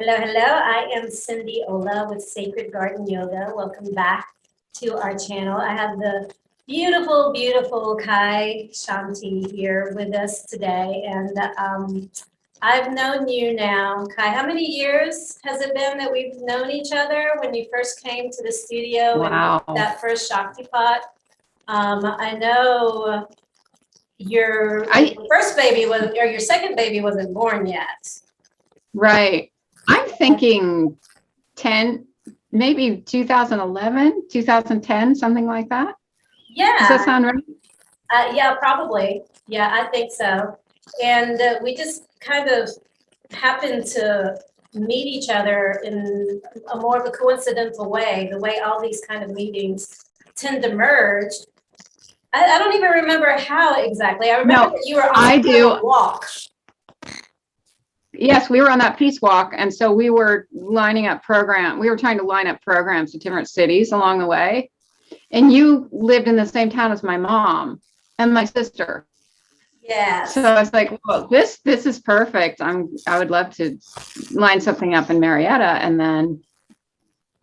Hello, hello. I am Cindy Ola with Sacred Garden Yoga. Welcome back to our channel. I have the beautiful, beautiful Kai Shanti here with us today. And I've known you now. Kai, how many years has it been that we've known each other when you first came to the studio? Wow. And that first shaktipat? I know your first baby was, or your second baby wasn't born yet. Right. I'm thinking 10, maybe 2011, 2010, something like that. Yeah. Does that sound right? Yeah, probably. Yeah, I think so. And we just kind of happened to meet each other in a more of a coincidental way, the way all these kind of meetings tend to merge. I don't even remember how exactly. I remember that you were on a walk. Yes, we were on that peace walk. And so we were lining up we were trying to line up programs in different cities along the way. And you lived in the same town as my mom and my sister. Yeah. So I was like, well, this is perfect. I would love to line something up in Marietta. And then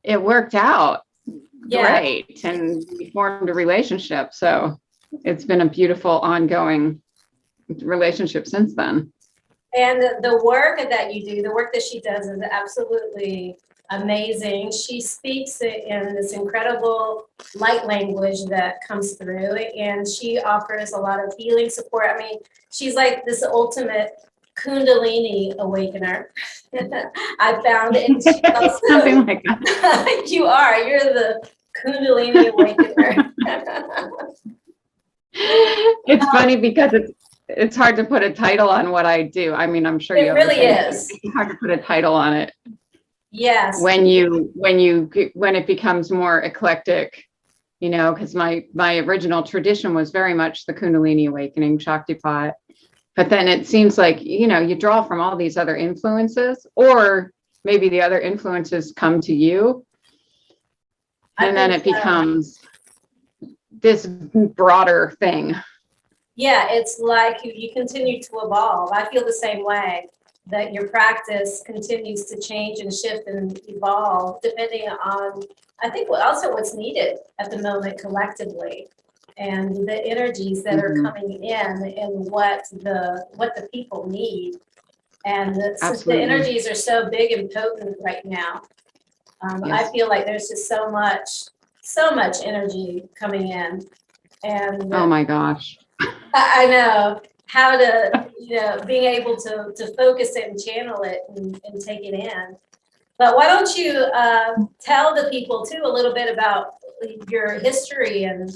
it worked out great. And we formed a relationship. So it's been a beautiful ongoing relationship since then. And the work that you do, the work that she does is absolutely amazing. She speaks in this incredible light language that comes through, and she offers a lot of healing support. I mean, she's like this ultimate Kundalini awakener. I found it. Something like that. You're the Kundalini awakener. It's funny because it's hard to put a title on what I do. I mean, I'm sure it really is. It's hard to put a title on it. Yes. When it becomes more eclectic, you know, because my original tradition was very much the Kundalini awakening, shaktipat. But then it seems like, you know, you draw from all these other influences, or maybe the other influences come to you. And then it becomes this broader thing. Yeah, it's like you continue to evolve. I feel the same way, that your practice continues to change and shift and evolve depending on, I think, what's needed at the moment collectively, and the energies that are coming in and what the people need. And since the energies are so big and potent right now, I feel like there's just so much energy coming in. And oh my gosh. I know how to, being able to focus it and channel it and take it in. But why don't you tell the people too a little bit about your history and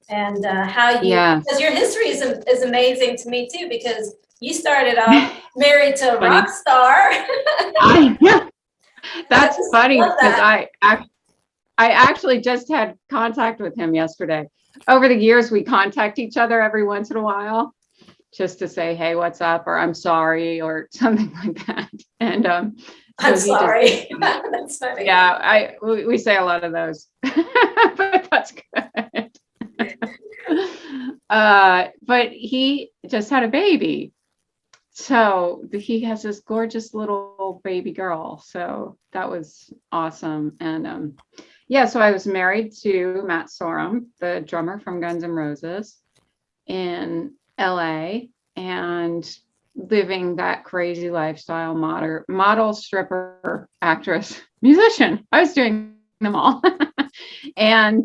how you, because your history is amazing to me too, because you started off married to a rock star. Yeah, that's funny because I actually just had contact with him yesterday. Over the years, we contact each other every once in a while just to say, hey, what's up? Or I'm sorry, or something like that. And I'm sorry. That's funny. Yeah, we say a lot of those, but that's good. But he just had a baby. So he has this gorgeous little baby girl. So that was awesome. And yeah, so I was married to Matt Sorum, the drummer from Guns N' Roses in LA, and living that crazy lifestyle, model, stripper, actress, musician. I was doing them all. And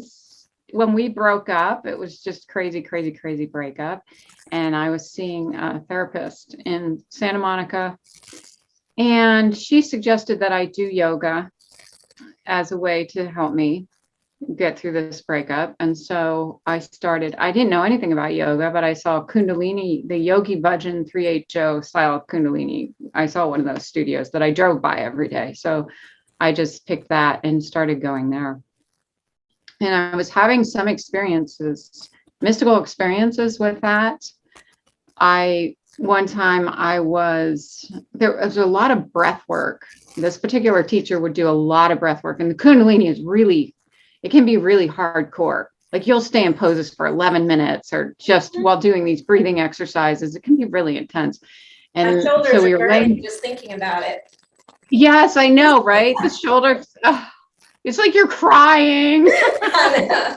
when we broke up, it was just crazy breakup. And I was seeing a therapist in Santa Monica, and she suggested that I do yoga as a way to help me get through this breakup. And so I didn't know anything about yoga, but I saw Kundalini, the Yogi Bhajan 3/8 Joe style Kundalini. I saw one of those studios that I drove by every day. So I just picked that and started going there. And I was having some mystical experiences with that. One time there was a lot of breath work. This particular teacher would do a lot of breath work, and the Kundalini it can be really hardcore. Like you'll stay in poses for 11 minutes or just while doing these breathing exercises. It can be really intense. And so we were just thinking about it. Yes, I know, right? The shoulders. It's like you're crying.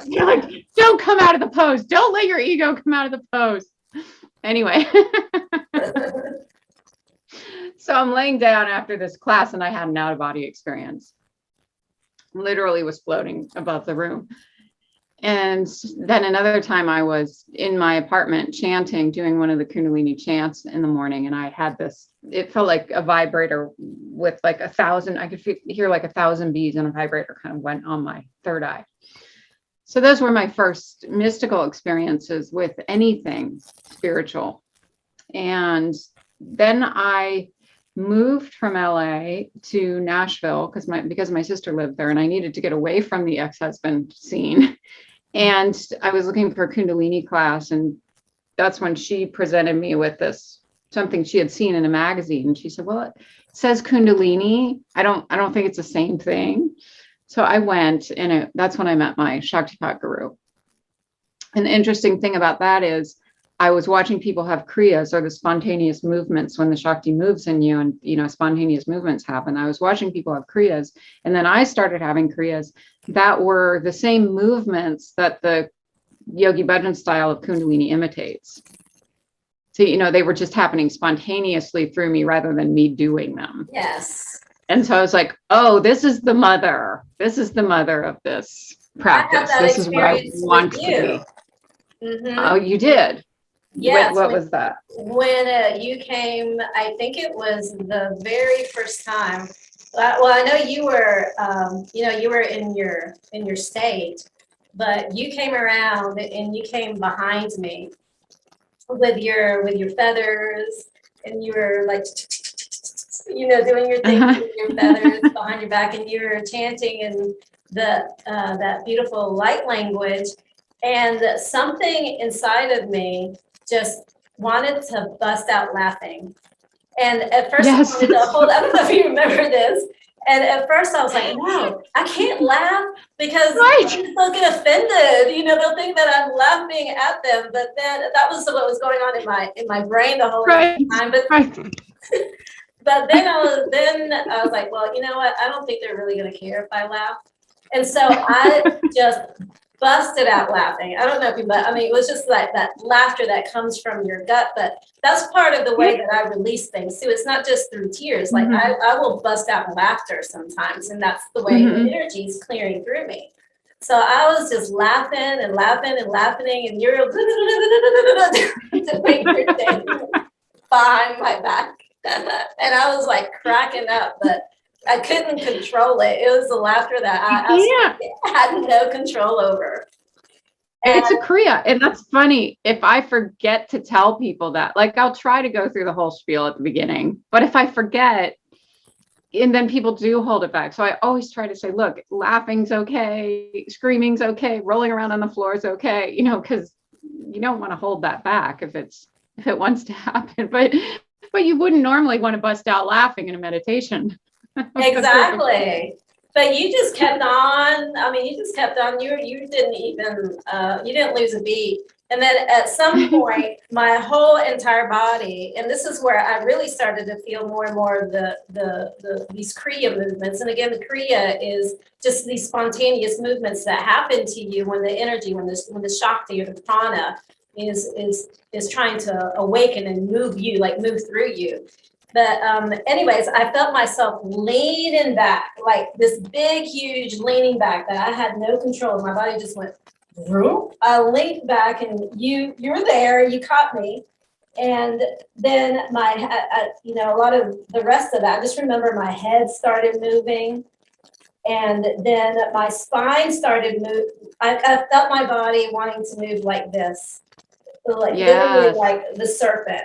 You're like, don't come out of the pose. Don't let your ego come out of the pose. Anyway. So I'm laying down after this class and I had an out of body experience. Literally was floating above the room. And then another time I was in my apartment chanting, doing one of the Kundalini chants in the morning. And I had this, it felt like a vibrator with like 1,000, I could hear like 1,000 bees, and a vibrator kind of went on my third eye. So those were my first mystical experiences with anything spiritual. And then I moved from LA to Nashville because my sister lived there, and I needed to get away from the ex-husband scene. And I was looking for a Kundalini class, and that's when she presented me with this, something she had seen in a magazine. And she said, well, it says Kundalini. I don't think it's the same thing. So I went, and that's when I met my shaktipat guru. And the interesting thing about that is I was watching people have kriyas, or the spontaneous movements when the Shakti moves in you, and, you know, spontaneous movements happen. I was watching people have kriyas, and then I started having kriyas that were the same movements that the Yogi Bhajan style of Kundalini imitates. So, you know, they were just happening spontaneously through me rather than me doing them. Yes. And so I was like, oh, this is the mother. This is the mother of this practice. This is what I want to do. Mm-hmm. Oh, you did? Yes. What was that? When you came, I think it was the very first time. Well, I know you were, you were in your state, but you came around and you came behind me with your feathers, and you were like, doing your thing with your feathers behind your back, and you were chanting in that beautiful light language, and something inside of me just wanted to bust out laughing. And at first, yes. I don't know if you remember this. And at first I was like, no, I can't laugh because they'll get offended. They'll think that I'm laughing at them. But then that was what was going on in my brain the whole time. But then I was like, well, you know what? I don't think they're really going to care if I laugh. And so I just busted out laughing. I don't know if it was just like that laughter that comes from your gut, but that's part of the way that I release things too. It's not just through tears. Like I will bust out laughter sometimes, and that's the way the energy is clearing through me. So I was just laughing and laughing and laughing, and you're doing your thing behind my back. And I was like cracking up, but I couldn't control it. It was the laughter that I had no control over. It's a kriya. And that's funny. If I forget to tell people that, like, I'll try to go through the whole spiel at the beginning, but if I forget, and then people do hold it back. So I always try to say, look, laughing's okay, screaming's okay, rolling around on the floor is okay, because you don't want to hold that back if it wants to happen. But you wouldn't normally want to bust out laughing in a meditation. Exactly. But you just kept on. You just kept on. You didn't even you didn't lose a beat. And then at some point, my whole entire body, and this is where I really started to feel more and more of these kriya movements. And again, the kriya is just these spontaneous movements that happen to you when the energy, when the shakti or the prana is trying to awaken and move through you. But anyways, I felt myself leaning back, like this big, huge leaning back that I had no control. My body just went, vroom. I leaned back, and you were there. You caught me. And then a lot of the rest of that, I just remember my head started moving. And then my spine started moving. I felt my body wanting to move like this, literally like the serpent.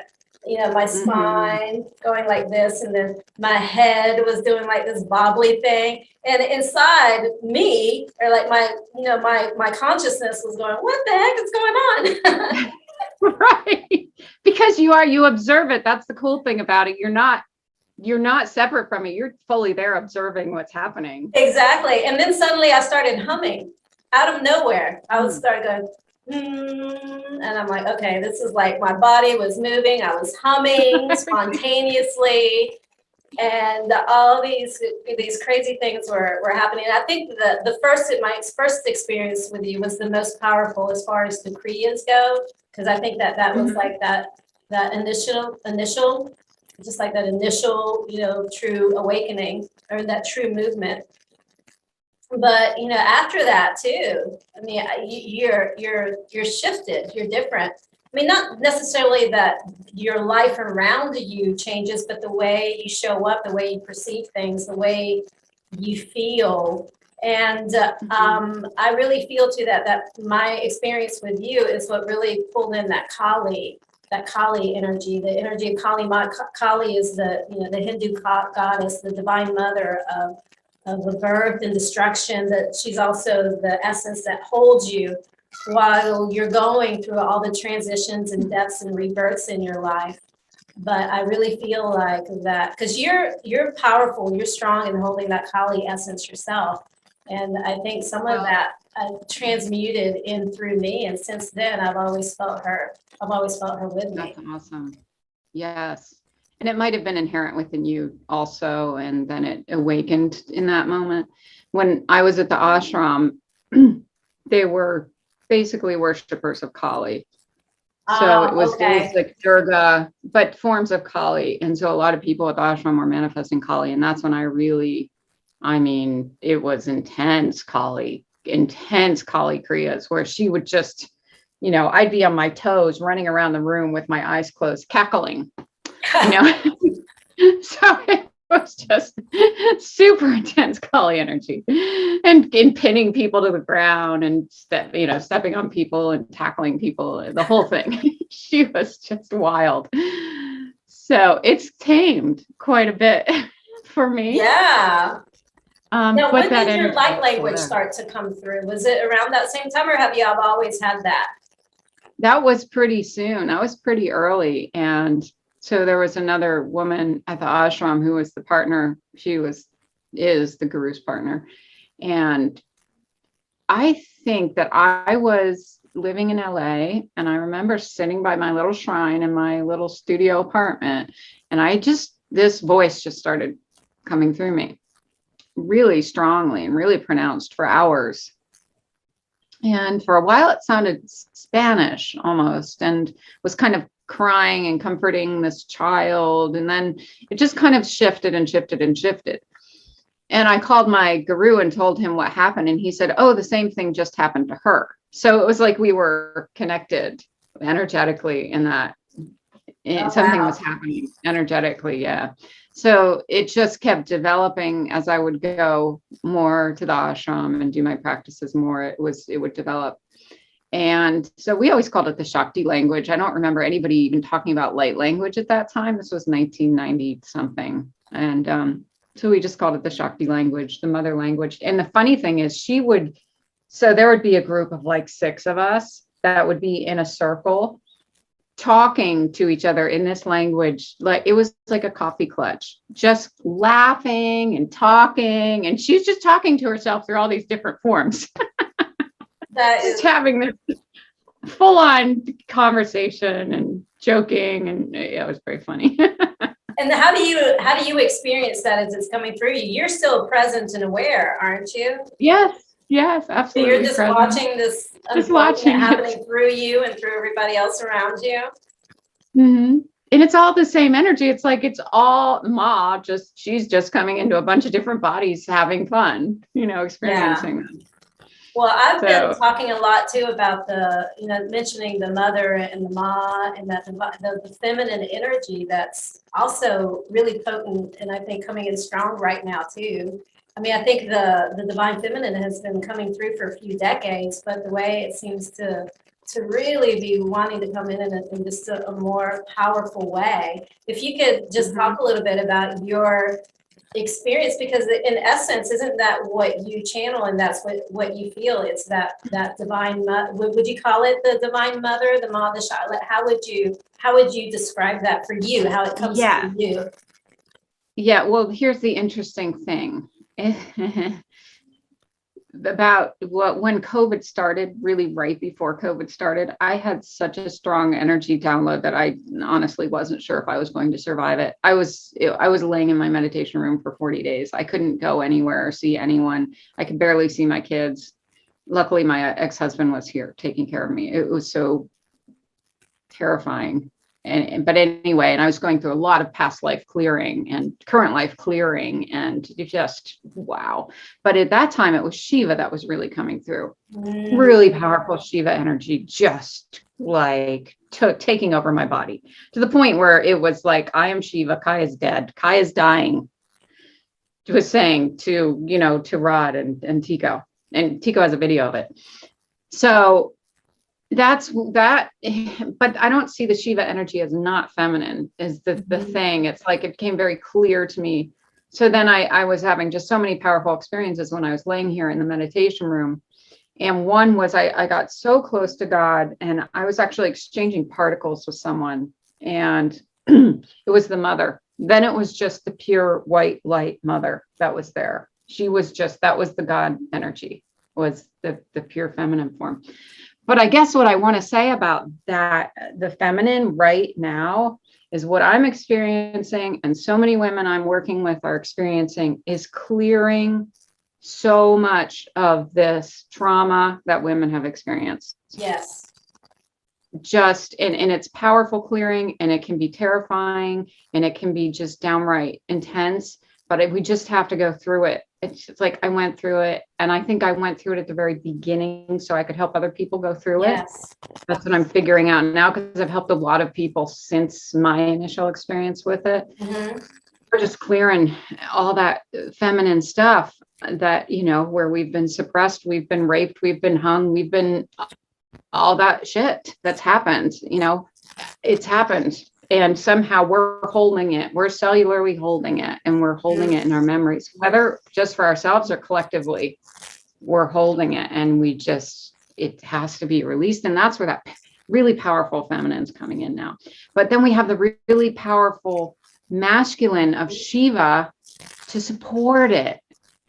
My spine going like this, and then my head was doing like this bobbly thing. And inside me, or like my consciousness was going, what the heck is going on? Right. Because you observe it. That's the cool thing about it. You're not separate from it. You're fully there observing what's happening. Exactly. And then suddenly I started humming out of nowhere. I would start going, and I'm like, okay, this is like my body was moving. I was humming spontaneously, and all these crazy things were happening. I think my first experience with you was the most powerful as far as the kriyas go, because I think that was like that initial, just like that initial, true awakening or that true movement. But after that too, I mean, you're shifted, you're different. I mean, not necessarily that your life around you changes, but the way you show up, the way you perceive things, the way you feel. And I really feel too that my experience with you is what really pulled in that Kali energy, the energy of Kali. Kali is the Hindu goddess, the divine mother of the birth and destruction. That she's also the essence that holds you while you're going through all the transitions and deaths and rebirths in your life. But I really feel like that because you're powerful, you're strong in holding that Kali essence yourself. And I think some of that transmuted in through me. And since then, I've always felt her with me. That's awesome. Yes. And it might have been inherent within you also. And then it awakened in that moment. When I was at the ashram, they were basically worshipers of Kali. So it was like Durga, but forms of Kali. And so a lot of people at the ashram were manifesting Kali. And that's when it was intense Kali kriyas where she would just, I'd be on my toes running around the room with my eyes closed, cackling, So it was just super intense Kali energy and pinning people to the ground and stepping on people and tackling people, the whole thing. She was just wild. So it's tamed quite a bit for me. Yeah. Now, when did your light language still start to come through? Was it around that same time, or have you always had that? That was pretty soon. That was pretty early. And so there was another woman at the ashram who was the partner. She is the guru's partner. And I think that I was living in LA, and I remember sitting by my little shrine in my little studio apartment, and this voice just started coming through me really strongly and really pronounced for hours. And for a while it sounded Spanish almost, and was kind of crying and comforting this child. And then it just kind of shifted and shifted and shifted. And I called my guru and told him what happened. And he said, oh, the same thing just happened to her. So it was like we were connected energetically in that something was happening energetically. Yeah. So it just kept developing as I would go more to the ashram and do my practices more. It would develop. And so we always called it the Shakti language. I don't remember anybody even talking about light language at that time. This was 1990 something. And so we just called it the Shakti language, the mother language. And the funny thing is so there would be a group of like 6 of us that would be in a circle talking to each other in this language. Like it was like a coffee clutch, just laughing and talking. And she's just talking to herself through all these different forms. Just having this full on conversation and joking. And it was very funny. And how do you experience that as it's coming through you? You're still present and aware, aren't you? Yes, absolutely. So you're just present. Watching this happening through you and through everybody else around you. Mm-hmm. And it's all the same energy. It's like it's all she's just coming into a bunch of different bodies having fun, experiencing them. Well, I've been talking a lot too about mentioning the mother and the ma and that the feminine energy that's also really potent, and I think coming in strong right now too. I mean, I think the divine feminine has been coming through for a few decades, but the way it seems to really be wanting to come in just a more powerful way. If you could just talk a little bit about your experience, because in essence, isn't that what you channel and that's what you feel? It's that divine mother. Would you call it the divine mother, the ma, the Charlotte? How would you describe that for you? How it comes to you? Yeah. Well, here's the interesting thing. about when COVID started, really right before COVID started, I had such a strong energy download that I honestly wasn't sure if I was going to survive it. I was laying in my meditation room for 40 days. I couldn't go anywhere or see anyone. I could barely see my kids. Luckily, my ex-husband was here taking care of me. It was so terrifying. But anyway, and I was going through a lot of past life clearing and current life clearing, and just wow. But at that time, it was Shiva that was really coming through. Really powerful Shiva energy, just like taking over my body to the point where it was like, I am Shiva, Kai is dead, Kai is dying. Was saying to Rod and Tico, and Tico has a video of it. So that's that, but I don't see the Shiva energy as not feminine is the thing. It's like, it became very clear to me. So then I was having just so many powerful experiences when I was laying here in the meditation room. And one was I got so close to God, and I was actually exchanging particles with someone, and it was the mother. Then it was just the pure white light mother that was there. She was just, that was the God energy, was the pure feminine form. But I guess what I want to say about that, the feminine right now, is what I'm experiencing, and so many women I'm working with are experiencing, is clearing so much of this trauma that women have experienced. Yes. Just, and it's powerful clearing, and it can be terrifying, and it can be just downright intense, but we just have to go through it. It's like I went through it, and I think I went through it at the very beginning so I could help other people go through it. That's what I'm figuring out now, because I've helped a lot of people since my initial experience with it. We're just clearing all that feminine stuff that, where we've been suppressed, we've been raped, we've been hung, we've been all that shit that's happened, it's happened. And somehow we're holding it. We're cellularly holding it, and we're holding it in our memories, whether just for ourselves or collectively, we're holding it, and it has to be released. And that's where that really powerful feminine is coming in now. But then we have the really powerful masculine of Shiva to support it.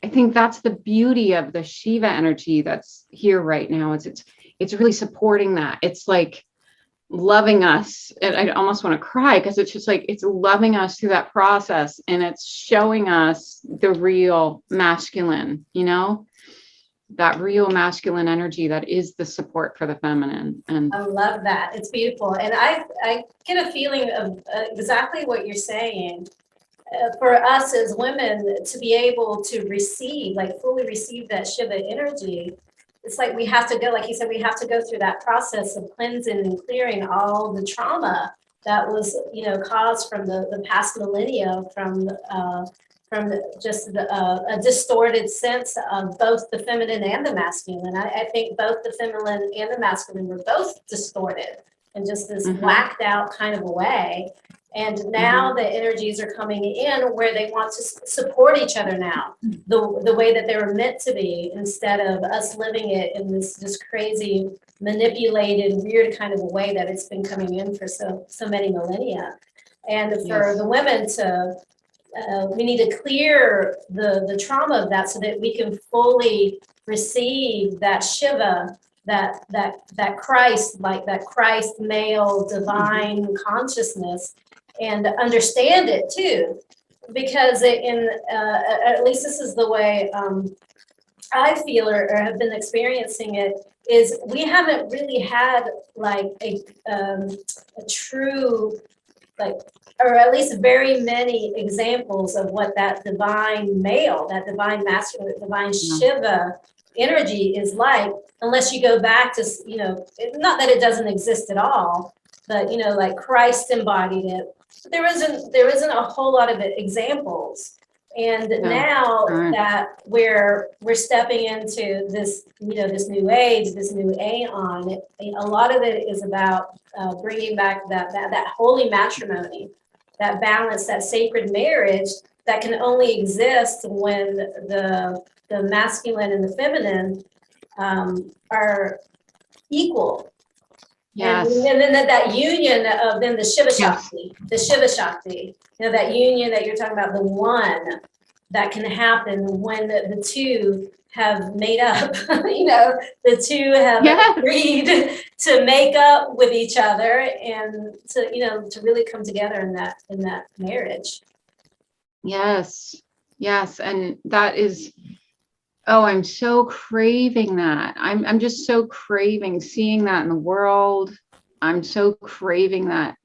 I think that's the beauty of the Shiva energy that's here right now. It's really supporting that. It's like loving us, and I almost want to cry, because it's just like, it's loving us through that process, and it's showing us the real masculine, that real masculine energy that is the support for the feminine. And I love that. It's beautiful. And I get a feeling of exactly what you're saying. For us as women to be able to receive, like fully receive that Shiva energy, it's like we have to go, like you said, we have to go through that process of cleansing and clearing all the trauma that was, caused from the past millennia, from just a distorted sense of both the feminine and the masculine. I think both the feminine and the masculine were both distorted in just this whacked out kind of a way. And now the energies are coming in where they want to support each other now, the way that they were meant to be, instead of us living it in this just crazy, manipulated, weird kind of a way that it's been coming in for so many millennia. And for the women to, we need to clear the trauma of that so that we can fully receive that Shiva, that Christ, like that Christ male divine consciousness, and understand it too, because at least this is the way I feel or have been experiencing it, is we haven't really had like a true, like, or at least very many examples of what that divine male, that divine masculine, that divine Shiva energy is like, unless you go back to, not that it doesn't exist at all, but, like Christ embodied it. There isn't a whole lot of examples. And now that we're stepping into this, this new age, this new aeon, a lot of it is about bringing back that holy matrimony, that balance, that sacred marriage that can only exist when the masculine and the feminine are equal. Yes. And then that union of then the Shiva Shakti, that union that you're talking about, the one, that can happen when the two have made up, the two have Yeah. agreed to make up with each other and to really come together in that marriage. Yes. Yes. And that is, oh, I'm so craving that. I'm just so craving seeing that in the world. I'm so craving that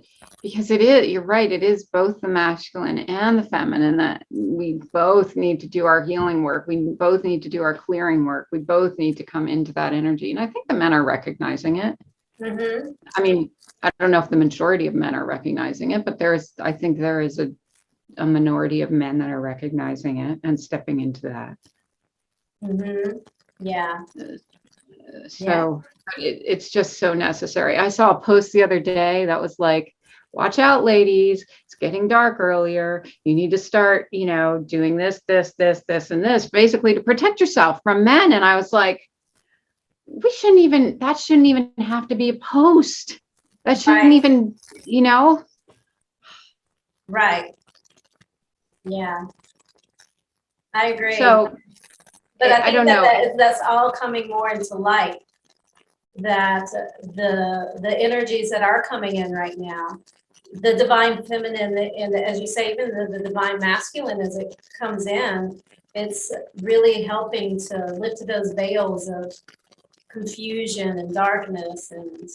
because it is, you're right, it is both the masculine and the feminine that we both need to do our healing work. We both need to do our clearing work. We both need to come into that energy. And I think the men are recognizing it. Mm-hmm. I mean, I don't know if the majority of men are recognizing it, but I think there is a minority of men that are recognizing it and stepping into that. Mm-hmm. Yeah. So it's just so necessary. I saw a post the other day that was like, watch out, ladies, it's getting dark earlier. You need to start, doing this, and this, basically to protect yourself from men. And I was like, that shouldn't even have to be a post. That shouldn't Right. even, Right. Yeah. I agree. So But I I think don't know. that's all coming more into light, that the energies that are coming in right now, the divine feminine and as you say, even the divine masculine as it comes in, it's really helping to lift those veils of confusion and darkness and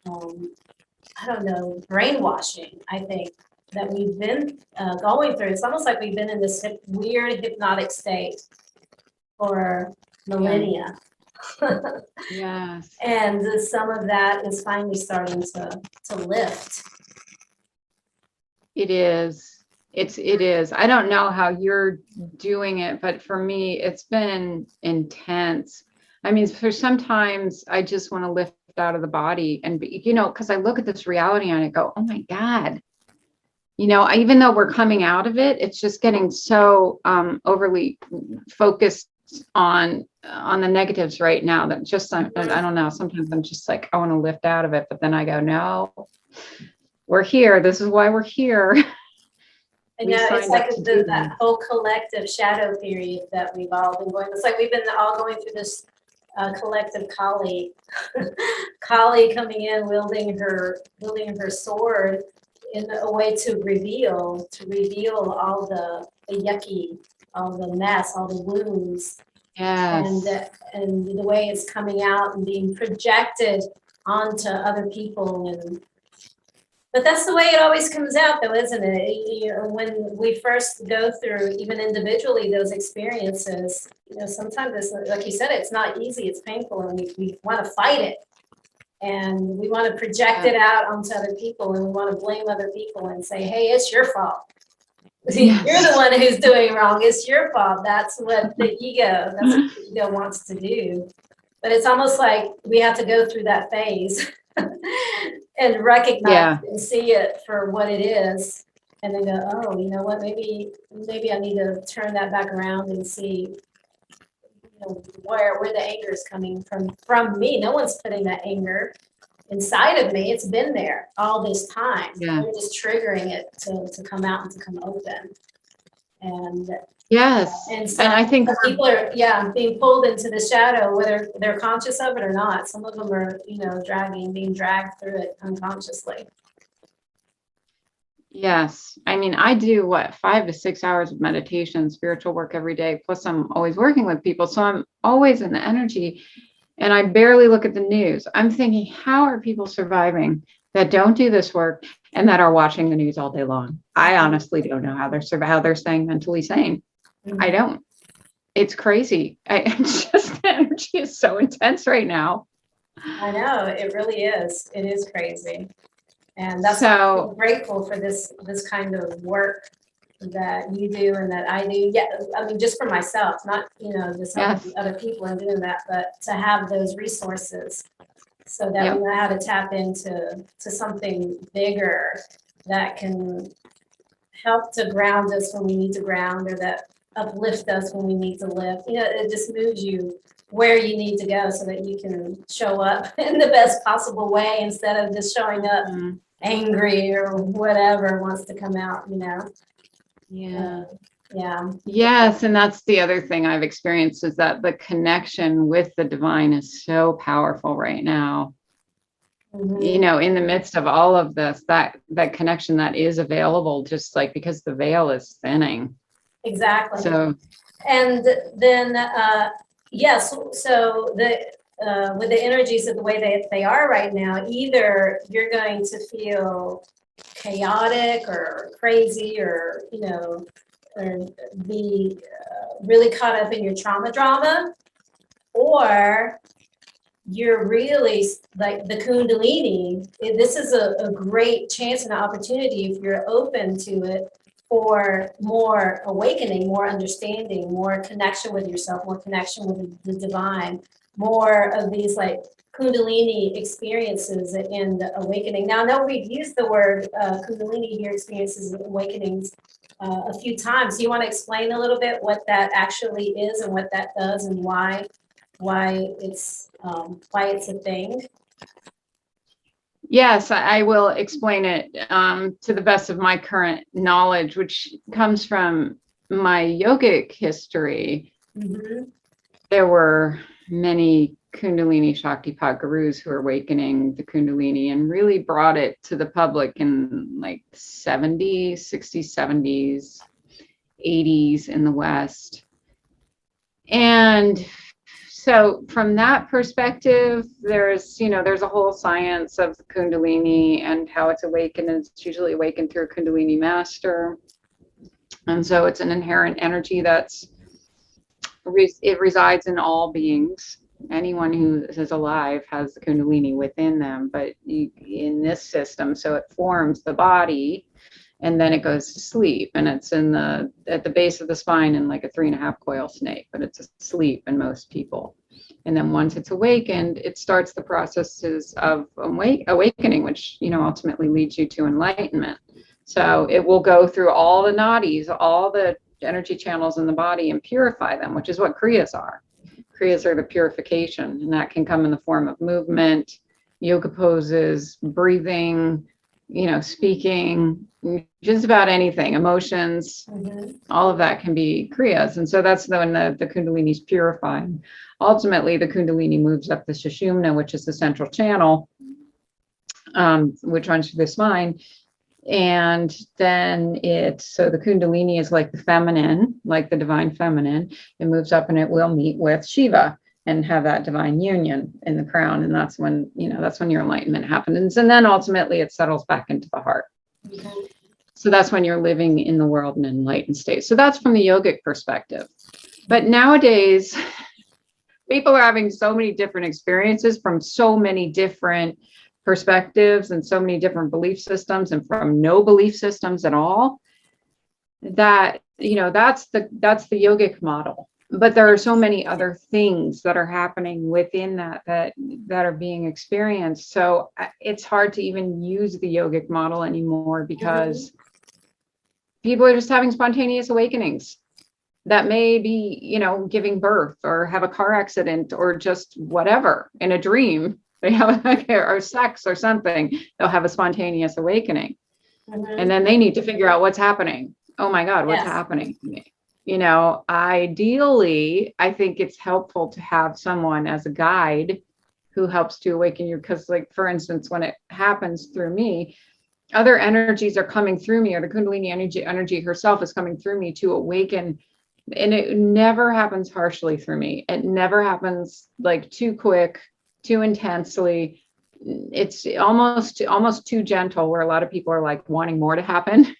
I don't know, brainwashing, I think, that we've been going through. It's almost like we've been in this weird hypnotic state for millennia. Yes. And some of that is finally starting to lift. It is. It is. I don't know how you're doing it, but for me, it's been intense. I mean, for sometimes I just want to lift out of the body and be, because I look at this reality and I go, oh my God. Even though we're coming out of it, it's just getting so overly focused on the negatives right now that just I don't know. Sometimes I'm just like, I want to lift out of it, but then I go, no, we're here. This is why we're here. And it's like that whole collective shadow period that we've all been going. It's like we've been all going through this collective Kali, Kali coming in, wielding her sword in a way to reveal all the yucky, all the mess, all the wounds. Yes. And the way it's coming out and being projected onto other people. But that's the way it always comes out, though, isn't it? When we first go through, even individually, those experiences, sometimes it's, like you said, it's not easy, it's painful, and we want to fight it. And we want to project it out onto other people, and we want to blame other people and say, hey, it's your fault. Yes. You're the one who's doing wrong. It's your fault. That's what the ego wants to do. But it's almost like we have to go through that phase and recognize and see it for what it is, and then go, oh, you know what? Maybe I need to turn that back around and see where the anger is coming from me. No one's putting that anger inside of me. It's been there all this time. Yeah. We're just triggering it to come out and to come open. And yes, and so I think people are being pulled into the shadow, whether they're conscious of it or not. Some of them are being dragged through it unconsciously. Yes, I mean, I do 5 to 6 hours of meditation, spiritual work every day. Plus, I'm always working with people, so I'm always in the energy. And I barely look at the news. I'm thinking, how are people surviving that don't do this work and that are watching the news all day long? I honestly don't know how they're staying mentally sane. Mm-hmm. I don't. It's crazy. It's just the energy is so intense right now. I know, it really is. It is crazy. And that's why I'm grateful for this kind of work that you do and that I do. Yeah, I mean, just for myself, not just other people and doing that, but to have those resources so that we know how to tap into something bigger that can help to ground us when we need to ground, or that uplift us when we need to lift. It just moves you where you need to go so that you can show up in the best possible way instead of just showing up angry or whatever wants to come out, Yeah. Yeah. Yes, and that's the other thing I've experienced is that the connection with the divine is so powerful right now. Mhm. You know, in the midst of all of this, that connection that is available, just like because the veil is thinning. Exactly. So And then, yes, so with the energies of the way they are right now, either you're going to feel chaotic or crazy or, or be really caught up in your trauma drama, or you're really like the Kundalini. This is a great chance and opportunity if you're open to it for more awakening, more understanding, more connection with yourself, more connection with the divine, more of these like Kundalini experiences and awakening. Now, I know we've used the word Kundalini here, experiences and awakenings a few times. Do you want to explain a little bit what that actually is and what that does and why it's a thing? yes, I will explain it to the best of my current knowledge, which comes from my yogic history. Mm-hmm. There were many Kundalini shaktipat gurus who were awakening the Kundalini and really brought it to the public in like 70s, 60s, 70s, 80s in the West. And so from that perspective, there's a whole science of the Kundalini and how it's awakened. And it's usually awakened through a Kundalini master. And so it's an inherent energy it resides in all beings. Anyone who is alive has the Kundalini within them, but in this system, so it forms the body and then it goes to sleep, and it's at the base of the spine in like a 3.5 coil snake, but it's asleep in most people. And then once it's awakened, it starts the processes of awakening, which ultimately leads you to enlightenment. So it will go through all the nadis, all the energy channels in the body, and purify them, which is what kriyas are. Kriyas are the purification, and that can come in the form of movement, yoga poses, breathing, speaking, just about anything, emotions, Mm-hmm. all of that can be kriyas. And so that's when the Kundalini is purified. Ultimately, the Kundalini moves up the Sushumna, which is the central channel, which runs through the spine. And then so the Kundalini is like the feminine, like the divine feminine. It moves up and it will meet with Shiva and have that divine union in the crown. And that's when your enlightenment happens. And then ultimately it settles back into the heart. Okay. So that's when you're living in the world in an enlightened state. So that's from the yogic perspective. But nowadays, people are having so many different experiences from so many different perspectives and so many different belief systems, and from no belief systems at all, that that's the yogic model. But there are so many other things that are happening within that are being experienced. So it's hard to even use the yogic model anymore, because people are just having spontaneous awakenings that may be, giving birth or have a car accident or just whatever in a dream. They have or sex or something. They'll have a spontaneous awakening, and then they need to figure out what's happening. Oh my God, what's happening to me? Ideally, I think it's helpful to have someone as a guide who helps to awaken you. Because, like, for instance, when it happens through me, other energies are coming through me, or the Kundalini energy herself is coming through me to awaken. And it never happens harshly through me. It never happens like too quick, too intensely. It's almost too gentle, where a lot of people are like wanting more to happen,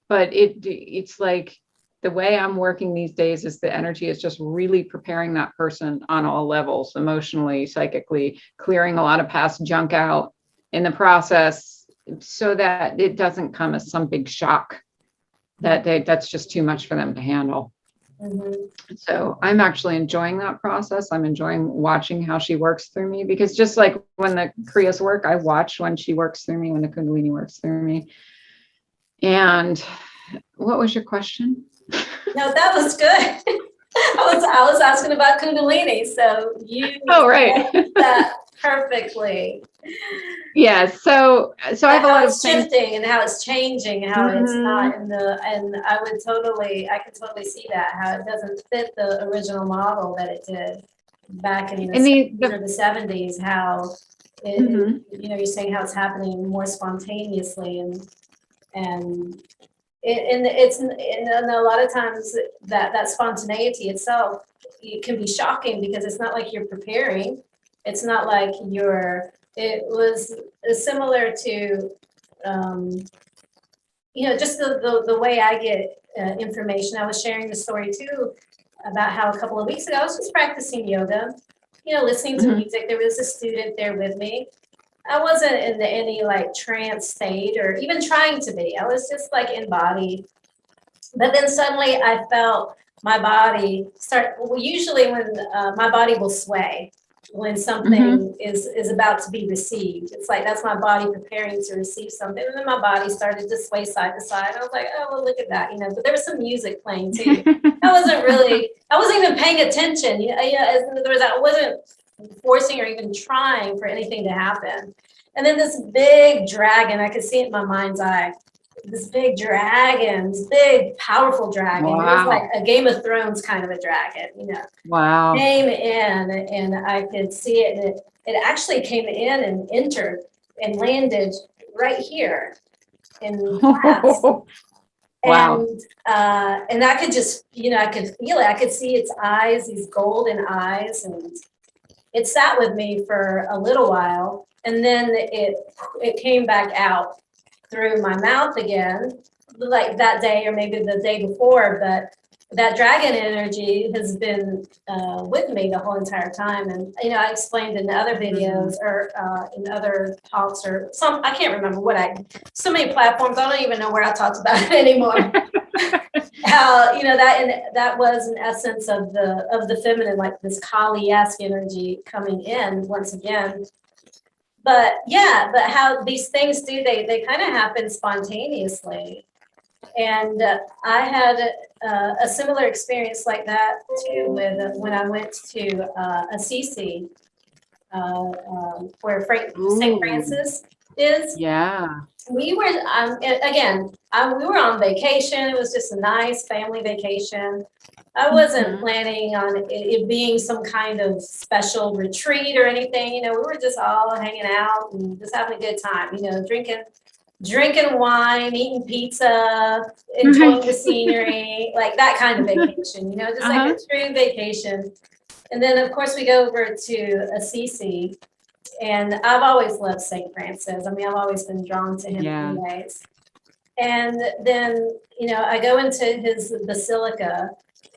but it's like the way I'm working these days is the energy is just really preparing that person on all levels, emotionally, psychically, clearing a lot of past junk out in the process, so that it doesn't come as some big shock that's just too much for them to handle. So I'm actually enjoying that process. I'm enjoying watching how she works through me, because just like when the kriyas work, I watch when she works through me, when the Kundalini works through me. And what was your question? No, that was good. I was asking about Kundalini, so you Oh, right. said that perfectly. Yeah. So I have a How lot of it's things. shifting and how it's changing, how it's Mhm. not in the, and I can totally see that, how it doesn't fit the original model that it did back in the And 60s the or the 70s, how mhm. you know, you're saying how it's happening more spontaneously and and a lot of times that spontaneity itself, it can be shocking because it's not like you're preparing. It's not like it was similar to, um, you know, just the way I get information. I was sharing the story too about how a couple of weeks ago I was just practicing yoga, you know, listening to Mhm. music. There was a student there with me. I wasn't in any like trance state or even trying to be. I was just like embodied, but then suddenly I felt my body start, well, usually when my body will sway when Mhm. something is about to be received. It's like that's my body preparing to receive something. And then my body started to sway side to side. I was like, oh, well, look at that, you know, but there was some music playing too. I wasn't even paying attention. I wasn't forcing or even trying for anything to happen. And then this big dragon, I could see it in my mind's eye, this big dragon, this big, powerful dragon. It was like Wow. a Game of Thrones kind of a dragon, you know, Wow. came in and I could see it. And it actually came in and entered and landed right here in class. Wow. And I could just, you know, I could feel it. I could see its eyes, these golden eyes, and it sat with me for a little while. And then it came back out through my mouth again, like that day or maybe the day before. But that dragon energy has been with me the whole entire time. And, you know, I explained in other videos Mhm. or in other talks or some, I can't remember so many platforms, I don't even know where I talked about it anymore. How, you know, that was an essence of the feminine, like this Kali-esque energy coming in once again. But yeah, but how these things do, they kind of happen spontaneously. And I had a similar experience like that too with when I went to Assisi, where St. Ooh. Francis is. Yeah. We were again, we were on vacation. It was just a nice family vacation. I wasn't Mhm. planning on it being some kind of special retreat or anything. You know, we were just all hanging out and just having a good time. You know, drinking wine, eating pizza, enjoying the Right. scenery, like that kind of vacation. You know, just like a Uh-huh. true vacation. And then of course we go over to Assisi, and I've always loved St. Francis. I mean, I've always been drawn to him Yeah. anyways. And then, you know, I go into his basilica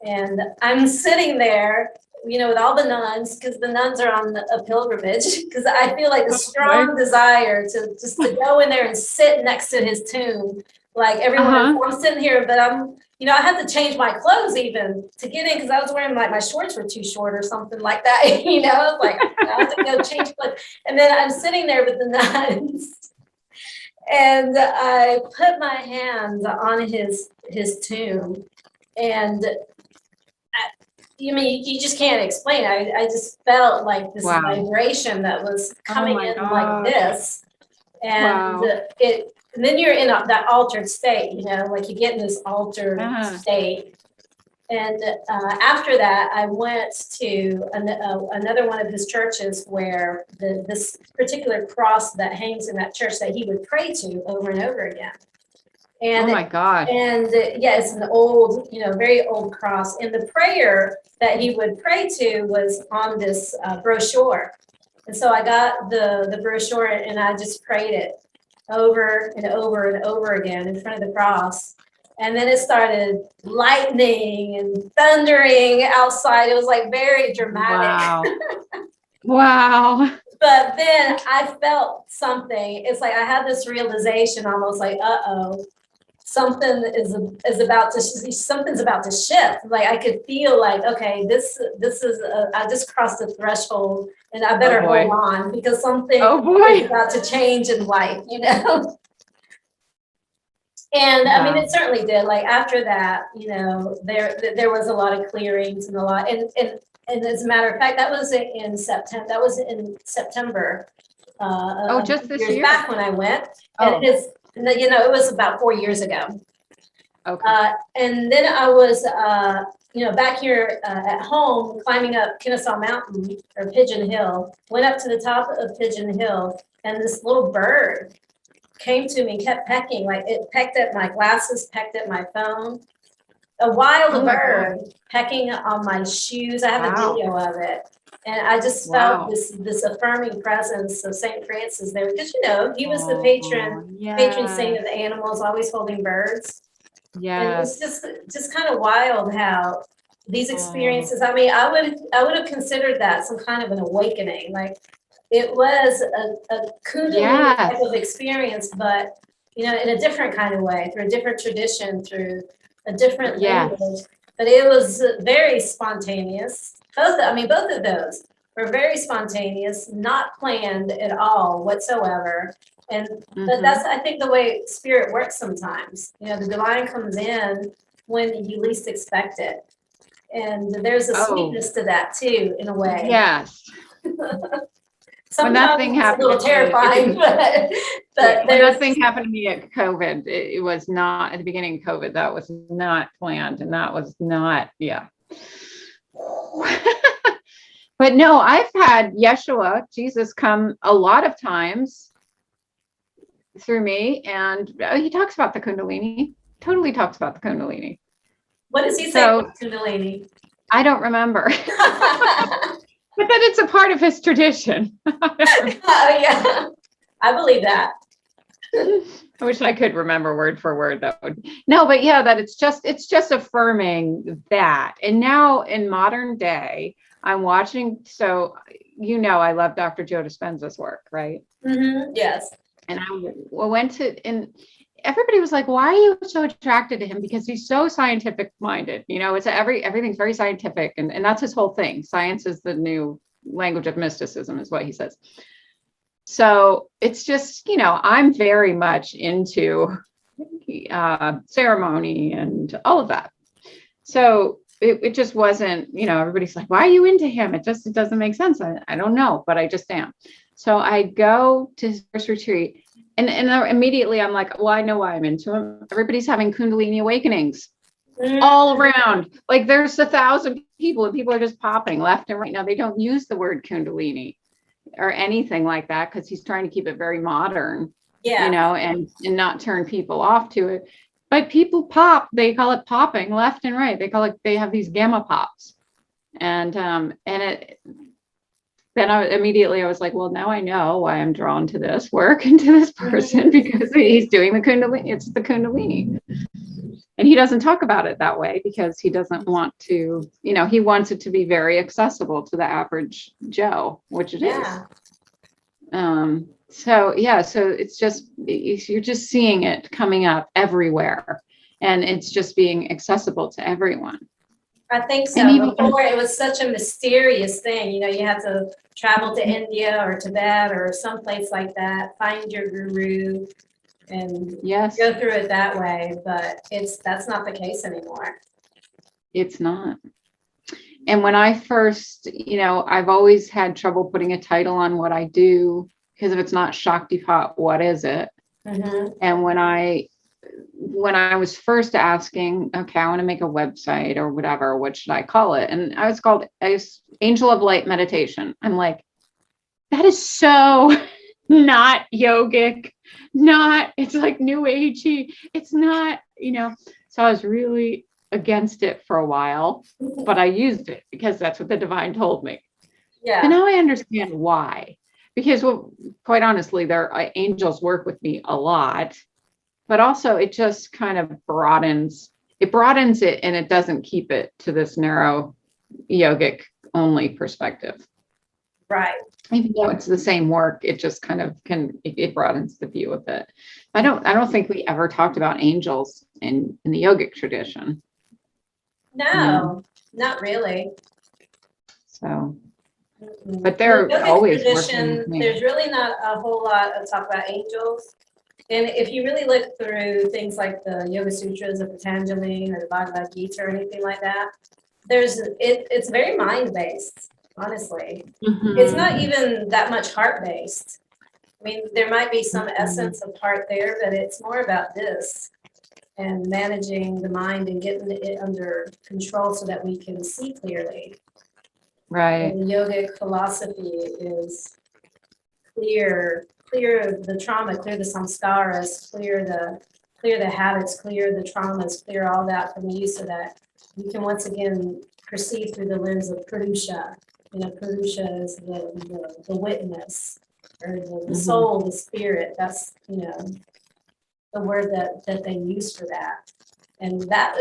and I'm sitting there, you know, with all the nuns, because the nuns are on a pilgrimage, because I feel like a Oh boy. strong desire to just to go in there and sit next to his tomb. Like everyone is, Uh-huh. I'm sitting here, but you know, I had to change my clothes even to get in because I was wearing like my shorts were too short or something like that. You know, I was like, I have to go change clothes. And then I'm sitting there with the nuns. And I put my hands on his tomb, and you mean you just can't explain. I just felt like this Wow. vibration that was Oh coming my in like gosh. this, and Wow. and then you're in that altered state, you know, like you get in this altered Yeah. state. And after that, I went to another one of his churches where this particular cross that hangs in that church that he would pray to over and over again. Oh And my gosh. yeah, it's an old, you know, very old cross. And the prayer that he would pray to was on this brochure. And so I got the brochure and I just prayed it over and over and over again in front of the cross. And then it started lightning and thundering outside. It was like very dramatic. Wow. Wow. But then I felt something. It's like I had this realization almost like, uh-oh, something something's about to shift. Like I could feel like, okay, this is I just crossed the threshold and I Oh better hold boy. on because something Oh is boy. about to change in life, you know? And I mean, Wow. it certainly did. Like after that, there was a lot of clearings and a lot, and as a matter of fact, that was in September. That was in September, Oh, a just few this years year? back when I went, and Oh, it is, it was about 4 years ago. okay. And then I was, back here at home climbing up Kennesaw Mountain or Pigeon Hill. Went up to the top of Pigeon Hill, and this little bird came to me, kept pecking, like it pecked at my glasses, pecked at my phone. A Oh wild my God. bird pecking on my shoes. I have a Wow. video of it. And I just felt Wow. this affirming presence of St. Francis there because he was the Oh, patron saint of yes. the animals, always holding birds. And it's Yes. just kind of wild how these Oh, experiences, I mean, I would have considered that some kind of an awakening. Like it was a Kundalini type yes. of experience, but in a different kind of way, through a different tradition, through a different Yes. lineage. But it was very spontaneous. Both of those were very spontaneous, not planned at all whatsoever. And but Mm-hmm. that's, I think, the way spirit works sometimes. The divine comes in when you least expect it. And there's a Oh, sweetness to that too, in a way. yes. When that Sometimes thing it's a happened little to me, it terrifying, didn't. but When that there's thing happened to me at COVID, it was not at the beginning of COVID. That was not planned, and that was not, yeah. But no, I've had Yeshua, Jesus, come a lot of times through me, and he talks about the Kundalini. Totally talks about the Kundalini. what does he say So about Kundalini? I don't remember, but then it's a part of his tradition. Oh yeah, I believe that. I wish I could remember word for word. That would no, but yeah, that it's just affirming that. And now in modern day, I'm watching. So I love Dr. Joe Dispenza's work, right? Yes. And I went to and everybody was like, "Why are you so attracted to him?" Because he's so scientific minded. It's everything's very scientific, and that's his whole thing. Science is the new language of mysticism, is what he says. So it's just, I'm very much into ceremony and all of that. So it just wasn't, everybody's like, why are you into him? It doesn't make sense. I don't know, but I just am. So I go to his first retreat and immediately I'm like, well, I know why I'm into him. Everybody's having Kundalini awakenings all around. Like there's 1,000 people and people are just popping left and right. Now they don't use the word Kundalini or anything like that because he's trying to keep it very modern, Yeah. and not turn people off to it. But people pop, they call it popping left and right. They have these gamma pops. And then I was like, well, now I know why I'm drawn to this work and to this person because he's doing the Kundalini. It's the Kundalini. And he doesn't talk about it that way because he doesn't want to, he wants it to be very accessible to the average Joe, which it is. Yeah. So yeah, so it's just, you're just seeing it coming up everywhere and it's just being accessible to everyone. I think And so. even, Before it was such a mysterious thing. You had to travel to India or Tibet or someplace like that, find your guru and yes, go through it that way. But that's not the case anymore. it's not. And when I first, I've always had trouble putting a title on what I do because if it's not shaktipat, what is it? And when I was first asking, okay, I want to make a website or whatever, what should I call it? And I was called Angel of Light Meditation. I'm like, that is so not yogic, it's like new agey. It's not, so I was really against it for a while, but I used it because that's what the divine told me. Yeah. And now I understand why. Because, well, quite honestly, angels work with me a lot, but also it just kind of broadens it and it doesn't keep it to this narrow yogic only perspective. Right. Even though it's the same work, it just kind of it broadens the view of it. I don't think we ever talked about angels in the yogic tradition. No, not really. So, but they're In the yogic always working tradition, with me. there's really not a whole lot of talk about angels. And if you really look through things like the Yoga Sutras of Patanjali or the Bhagavad Gita or anything like that, it's very mind-based, honestly. It's not even that much heart-based. I mean, there might be some essence of heart there, but it's more about this and managing the mind and getting it under control so that we can see clearly. Right. And the yogic philosophy is clear the trauma, clear the samskaras, clear the habits, clear the traumas, clear all that from you so that you can once again perceive through the lens of Purusha. Purusha is the witness, or the soul, the spirit. That's, the word that they use for that. And that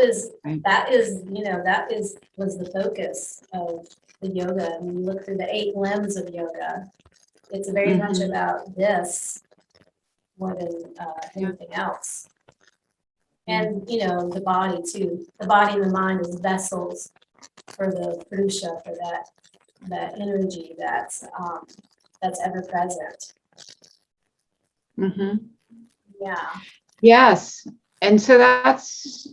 was the focus of the yoga. And you look through the 8 limbs of yoga, it's very much about this more than anything else. And, the body too. The body and the mind is vessels for the Purusha, for that energy that's ever present. Yeah. Yes. And so that's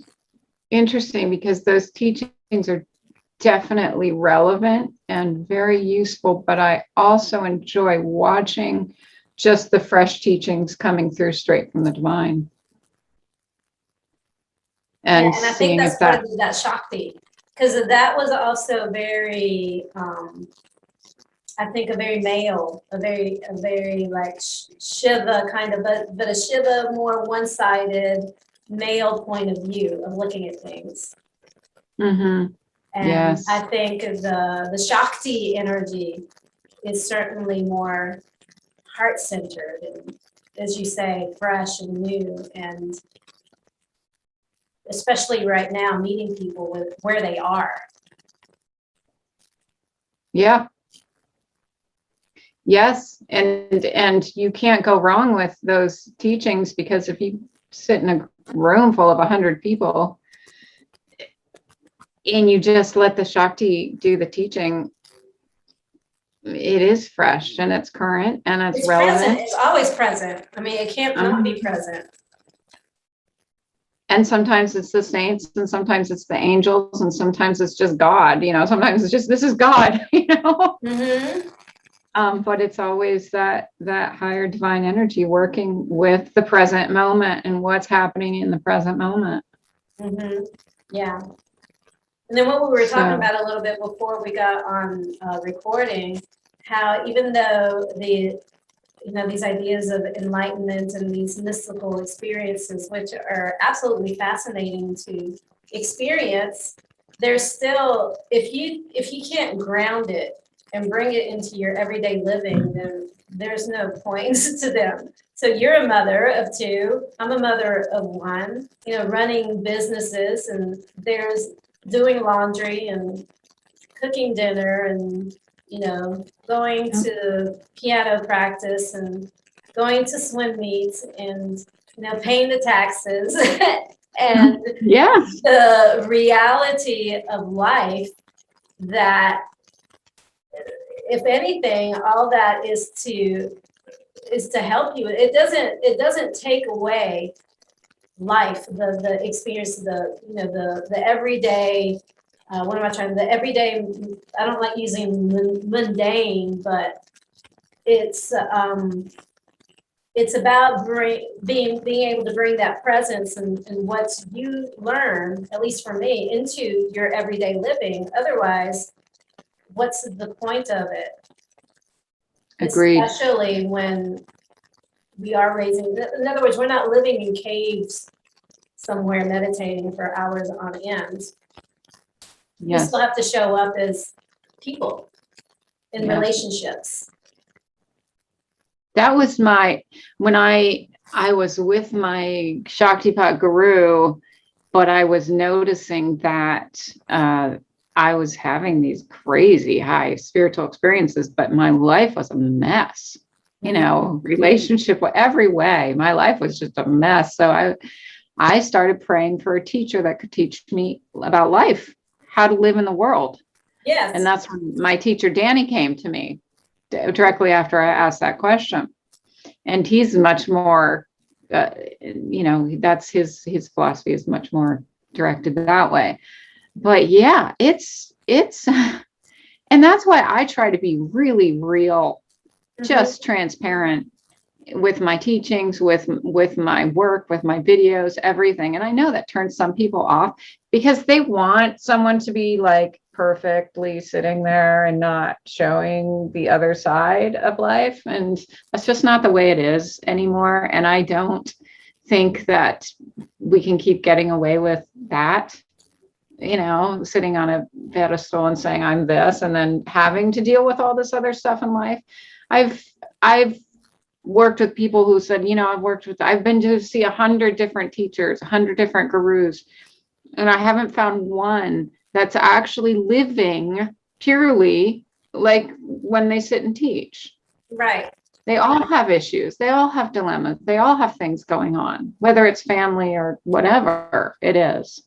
interesting because those teachings are definitely relevant and very useful, but I also enjoy watching just the fresh teachings coming through straight from the divine. And I think that's part of that Shakti, because that was also very, I think a very male, a very like Shiva kind of, but a Shiva more one-sided male point of view of looking at things. And yes. I think the Shakti energy is certainly more heart-centered and, as you say, fresh and new, and especially right now, meeting people with where they are. Yeah. Yes. And you can't go wrong with those teachings, because if you sit in a room full of 100 people and you just let the Shakti do the teaching, it is fresh and it's current and it's relevant. Present. It's always present. I mean, it can't not be present. And sometimes it's the saints, and sometimes it's the angels, and sometimes it's just God, sometimes it's just, this is God, but it's always that higher divine energy working with the present moment and what's happening in the present moment. Yeah. And then what we were talking about a little bit before we got on recording, how even though these ideas of enlightenment and these mystical experiences, which are absolutely fascinating to experience, there's still, if you can't ground it and bring it into your everyday living, then there's no point to them. So you're a mother of 2, I'm a mother of 1, running businesses, and there's doing laundry and cooking dinner and, going to piano practice and going to swim meets and, paying the taxes and the reality of life, that if anything, all that is to help you. It doesn't take away life, the experience, the everyday, the everyday, I don't like using mundane, but it's about being able to bring that presence and what you learn, at least for me, into your everyday living. Otherwise, what's the point of it? Agreed. Especially when we are raising, in other words, we're not living in caves somewhere meditating for hours on end. You still have to show up as people in relationships. That was when I was with my shaktipat guru, but I was noticing that I was having these crazy high spiritual experiences, but my life was a mess, relationship, every way. My life was just a mess. So I started praying for a teacher that could teach me about life, how to live in the world. Yes. And that's when my teacher, Danny, came to me directly after I asked that question. And he's much more that's his philosophy is much more directed that way. But yeah, it's and that's why I try to be really real, just transparent with my teachings, with my work, with my videos, everything. And I know that turns some people off because they want someone to be like perfectly sitting there and not showing the other side of life. And that's just not the way it is anymore. And I don't think that we can keep getting away with that, sitting on a pedestal and saying I'm this, and then having to deal with all this other stuff in life. I've worked with people who said, I've been to see 100 different teachers, 100 different gurus, and I haven't found one that's actually living purely like when they sit and teach. Right. They all have issues. They all have dilemmas. They all have things going on, whether it's family or whatever it is.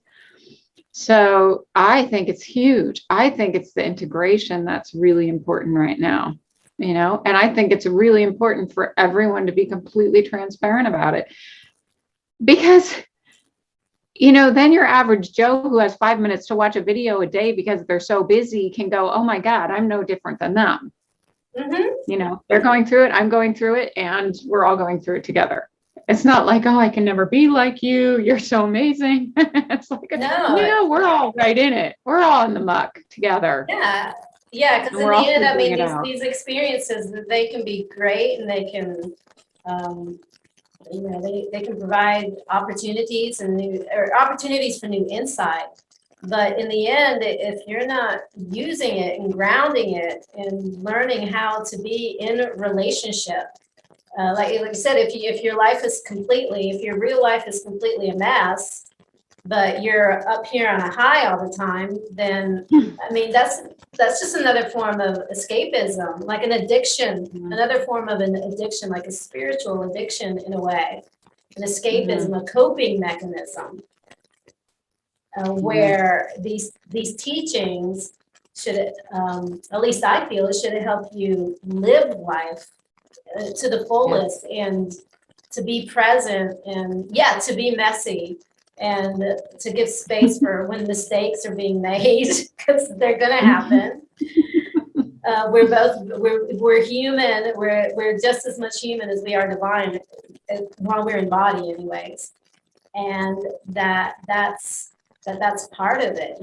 So I think it's huge. I think it's the integration that's really important right now, and I think it's really important for everyone to be completely transparent about it, because, then your average Joe who has 5 minutes to watch a video a day because they're so busy can go, oh my God, I'm no different than them. They're going through it. I'm going through it, and we're all going through it together. It's not like, oh, I can never be like you. You're so amazing. It's like, no, we're all right in it. We're all in the muck together. Yeah. Yeah. Because in the end, I mean, these experiences, they can be great, and they can, they can provide opportunities opportunities for new insight. But in the end, if you're not using it and grounding it and learning how to be in a relationship, like you said, if your life is if your real life is completely a mess, but you're up here on a high all the time, then I mean that's just another form of escapism, like an addiction, another form of an addiction, like a spiritual addiction in a way, an escapism, a coping mechanism, where these teachings should, at least I feel, it should help you live life to the fullest, and to be present, and to be messy, and to give space for when mistakes are being made, because they're going to happen. We're human. We're just as much human as we are divine, while we're in body, anyways. And that's part of it,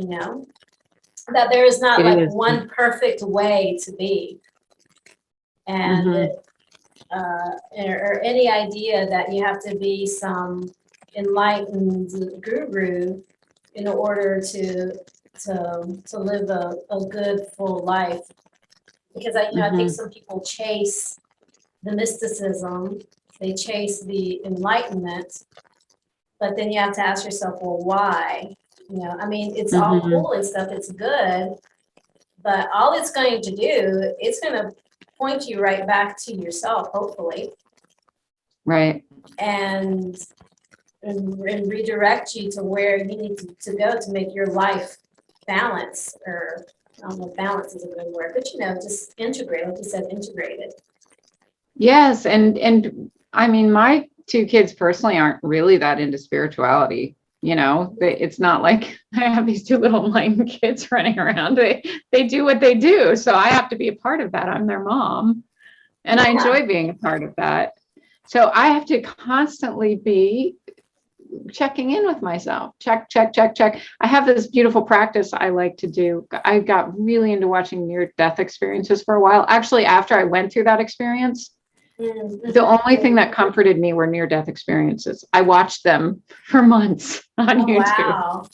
that there is not one perfect way to be, and or any idea that you have to be some enlightened guru in order to live a good full life. Because I think some people chase the mysticism, they chase the enlightenment, but then you have to ask yourself, well, why? I mean, it's all cool and stuff, it's good, but all it's going to do, it's going to point you right back to yourself, hopefully. Right. And redirect you to where you need to go to make your life balance, or I don't know if balance is a good word, but just integrate, like you said, integrated. Yes. And I mean, my two kids personally aren't really that into spirituality. It's not like I have these two little enlightened kids running around. They do what they do. So I have to be a part of that. I'm their mom, and I enjoy being a part of that. So I have to constantly be checking in with myself. Check. I have this beautiful practice I like to do. I got really into watching near-death experiences for a while. Actually, after I went through that experience, the only thing that comforted me were near-death experiences. I watched them for months on YouTube.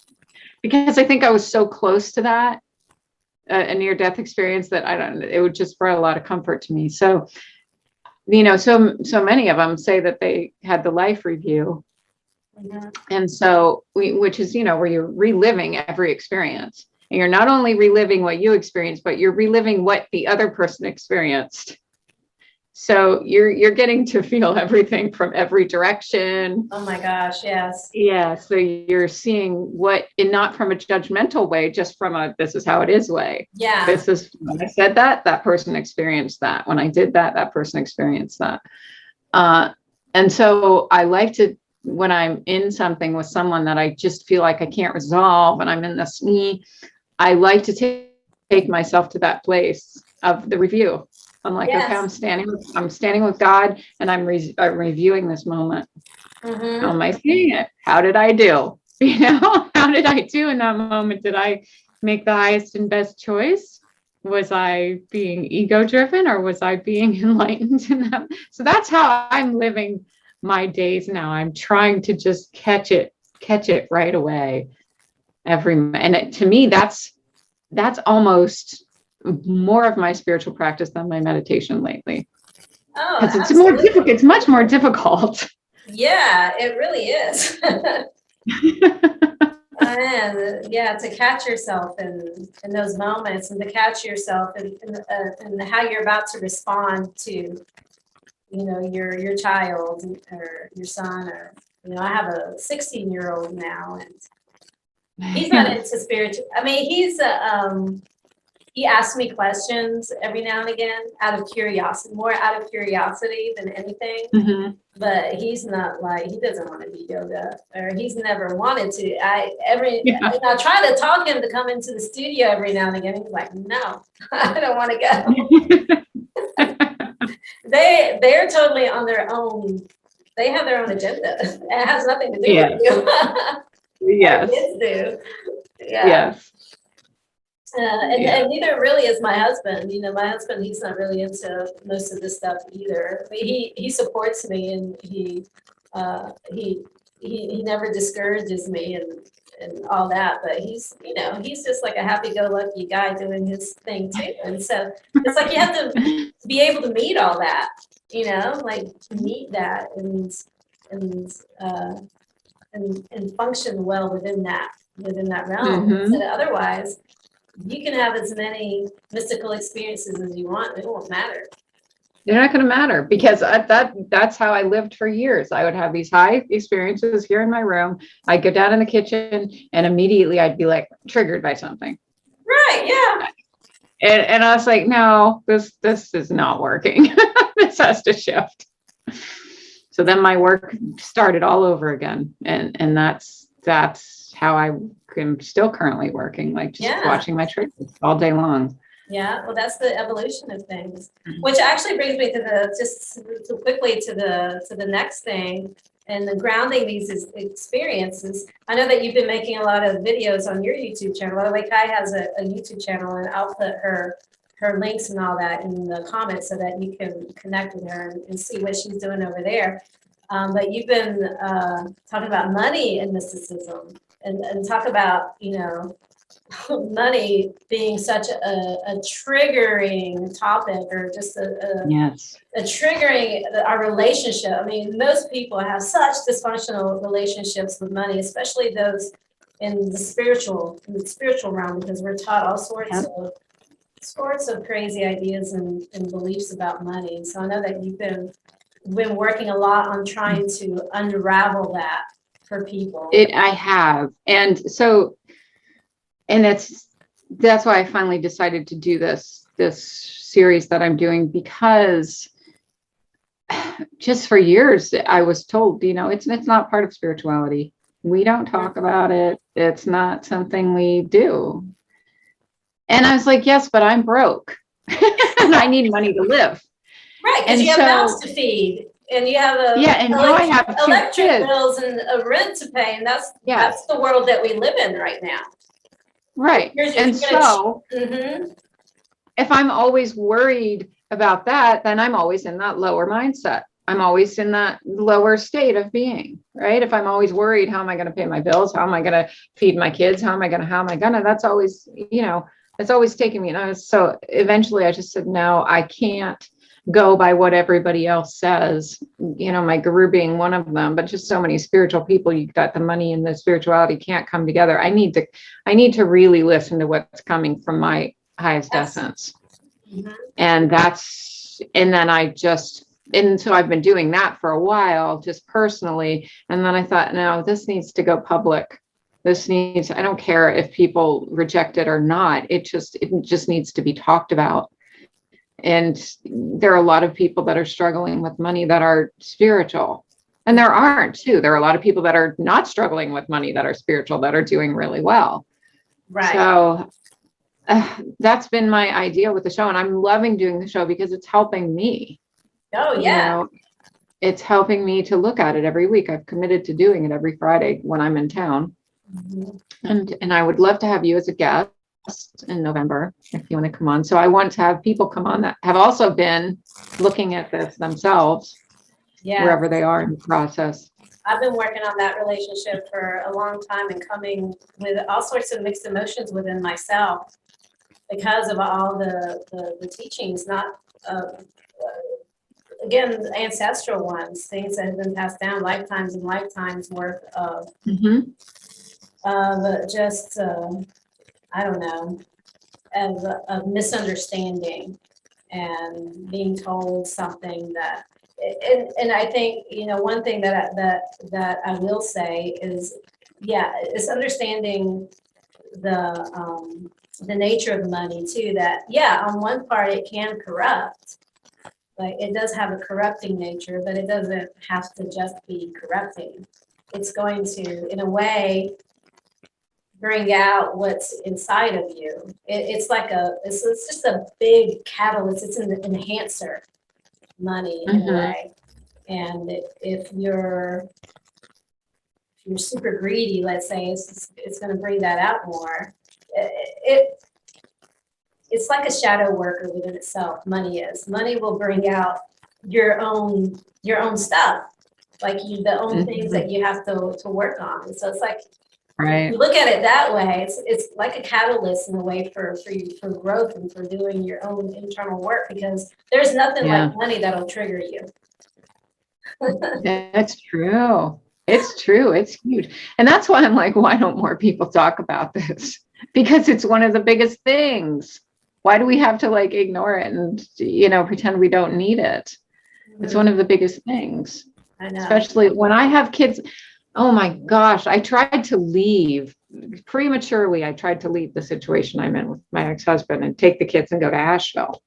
Because I think I was so close to that, a near-death experience, that it would just bring a lot of comfort to me. So, so many of them say that they had the life review. And so which is, where you're reliving every experience, and you're not only reliving what you experienced, but you're reliving what the other person experienced. So you're getting to feel everything from every direction. Oh my gosh, yes. Yeah. So you're seeing what, and not from a judgmental way, just from a, this is how it is way. Yeah. This is, when I said that person experienced that. When I did that person experienced that. And so I like to, when I'm in something with someone that I just feel like I can't resolve and I'm in this me, I like to take myself to that place of the review. I'm like, okay, Yes. I'm standing with God and I'm reviewing this moment. How am I seeing it? How did I do? You know, how did I do in that moment? Did I make the highest and best choice? Was I being ego driven or was I being enlightened in that? So that's how I'm living my days now. I'm trying to just catch it right away. To me, that's almost more of my spiritual practice than my meditation lately. Oh, Because it's more absolutely. difficult. It's much more difficult. Yeah, it really is. And yeah, to catch yourself in those moments, and to catch yourself in how you're about to respond to, your child or your son, or I have a 16-year-old now, and he's not into spiritual. I mean, he asks me questions every now and again out of curiosity, more out of curiosity than anything. Mhm. But he's not like, he doesn't want to do yoga, or he's never wanted to. Yeah. And I try to talk him to come into the studio every now and again. He's like, no, I don't want to go. They're totally on their own. They have their own agenda. It has nothing to do with you. Yes. Kids do. Yeah. Yes. And neither really is my husband. My husband, he's not really into most of this stuff either. But he supports me, and he never discourages me and all that. But he's just like a happy-go-lucky guy doing his thing too. And so it's like you have to be able to meet all that, like meet that and function well within that realm. Mhm. So otherwise, you can have as many mystical experiences as you want. It won't matter. They're not going to matter because that's how I lived for years. I would have these high experiences here in my room. I'd go down in the kitchen and immediately I'd be like triggered by something. Right. Yeah. And I was like, no, this is not working. This has to shift. So then my work started all over again. And that's how I am still currently working, like just watching my triggers all day long. Yeah, well, that's the evolution of things, which actually brings me to just too quickly to the next thing, and the grounding these experiences. I know that you've been making a lot of videos on your YouTube channel. By the way, Kai has a YouTube channel, and I'll put her links and all that in the comments so that you can connect with her and see what she's doing over there. But you've been talking about money and mysticism, and talk about, money being such a triggering topic, or just a triggering our relationship. I mean, most people have such dysfunctional relationships with money, especially those in the spiritual realm, because we're taught all sorts of crazy ideas and beliefs about money. And so I know that you've been working a lot on trying to unravel that for people. I have. And so, and that's why I finally decided to do this series that I'm doing, because just for years I was told, it's not part of spirituality. We don't talk about it. It's not something we do. And I was like, yes, but I'm broke and I need money to live. Right, because you have mouths to feed, and you have and now I have electric bills and a rent to pay, and that's the world that we live in right now. Right. And so if I'm always worried about that, then I'm always in that lower mindset. I'm always in that lower state of being, right? If I'm always worried, how am I going to pay my bills? How am I going to feed my kids? How am I going to, that's always, it's always taking me. And so eventually I just said, no, I can't go by what everybody else says, my guru being one of them, but just so many spiritual people, you've got the money and the spirituality can't come together. I need to really listen to what's coming from my highest essence. And so I've been doing that for a while, just personally. And then I thought, no, this needs to go public. I don't care if people reject it or not. It just needs to be talked about. And there are a lot of people that are struggling with money that are spiritual. And there aren't too. There are a lot of people that are not struggling with money that are spiritual, that are doing really well. Right. So that's been my idea with the show. And I'm loving doing the show because it's helping me. Oh, yeah. It's helping me to look at it every week. I've committed to doing it every Friday when I'm in town. And I would love to have you as a guest in November if you want to come on. So I want to have people come on that have also been looking at this themselves, wherever they are in the process. I've been working on that relationship for a long time and coming with all sorts of mixed emotions within myself because of all the teachings, not again, ancestral ones, things that have been passed down, lifetimes and lifetimes worth of just I don't know, of misunderstanding and being told something that, and I think, one thing that I will say is, it's understanding the nature of money too, that, on one part it can corrupt. Like, it does have a corrupting nature, but it doesn't have to just be corrupting. It's going to, in a way, bring out what's inside of you. It's like it's just a big catalyst. It's an enhancer, money, in a way. And if you're super greedy, let's say, it's going to bring that out more. It's like a shadow worker within itself. Money will bring out your own stuff, like the own things that you have to work on. So it's like, right. You look at it that way, it's like a catalyst in a way for you, for growth and for doing your own internal work, because there's nothing like money that'll trigger you. That's true. It's true. It's huge. And that's why I'm like, why don't more people talk about this? Because it's one of the biggest things. Why do we have to ignore it and, pretend we don't need it? It's one of the biggest things. I know. Especially when I have kids. Oh my gosh, I tried to leave prematurely. I tried to leave the situation I'm in with my ex-husband and take the kids and go to Asheville.